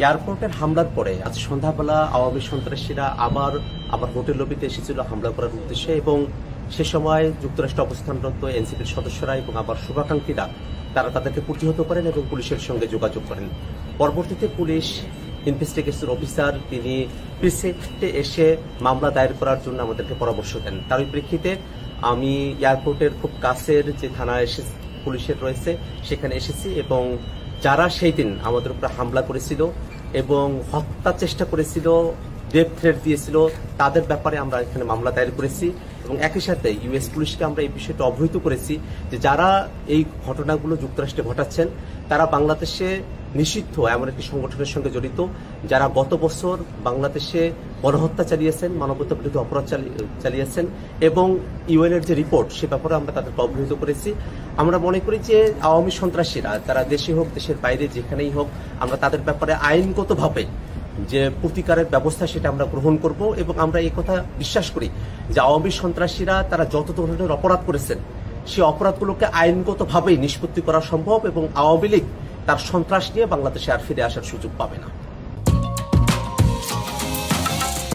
এয়ারপোর্টের হামলার পরে আজ সন্ধ্যাবেলা আওয়ামী সন্ত্রাসীরা আবার আমার হোটেল লবিতে এসেছিল হামলা করার উদ্দেশ্যে, এবং সে সময় যুক্তরাষ্ট্রে অবস্থানরত এনসিপির সদস্যরা এবং আবার শুভাকাঙ্ক্ষীরা তারা তাদেরকে প্রতিহত করেন এবং পুলিশের সঙ্গে যোগাযোগ করেন। পরবর্তীতে পুলিশ ইনভেস্টিগেশন অফিসার তিনি প্রিসেক্টে এসে মামলা দায়ের করার জন্য আমাদেরকে পরামর্শ দেন। তারই প্রেক্ষিতে আমি এয়ারপোর্টের খুব কাছের যে থানা পুলিশের রয়েছে সেখানে এসেছি, এবং যারা সেই দিন আমাদের উপরে হামলা করেছিল এবং হত্যার চেষ্টা করেছিল, ডেথ থ্রেট দিয়েছিল, তাদের ব্যাপারে আমরা এখানে মামলা দায়ের করেছি। এবং একই সাথে ইউএস পুলিশকে আমরা এই বিষয়টা অবহিত করেছি যে যারা এই ঘটনাগুলো যুক্তরাষ্ট্রে ঘটাচ্ছেন তারা বাংলাদেশে নিষিদ্ধ এমন একটি সংগঠনের সঙ্গে জড়িত, যারা গত বছর বাংলাদেশে গণহত্যা চালিয়েছেন, মানবতা বিরোধী অপরাধ চালিয়েছেন, এবং ইউএনের যে রিপোর্ট সে ব্যাপারে আমরা তাদেরকে অবহিত করেছি। আমরা মনে করি যে আওয়ামী সন্ত্রাসীরা তারা দেশে হোক দেশের বাইরে যেখানেই হোক, আমরা তাদের ব্যাপারে আইনগতভাবে যে প্রতিকারের ব্যবস্থা সেটা আমরা গ্রহণ করব। এবং আমরা এই কথা বিশ্বাস করি যে আওয়ামী সন্ত্রাসীরা তারা যত ধরনের অপরাধ করেছেন সেই অপরাধগুলোকে আইনগতভাবেই নিষ্পত্তি করা সম্ভব, এবং আওয়ামী লীগ তার সন্ত্রাস নিয়ে বাংলাদেশে আর ফিরে আসার সুযোগ পাবে না।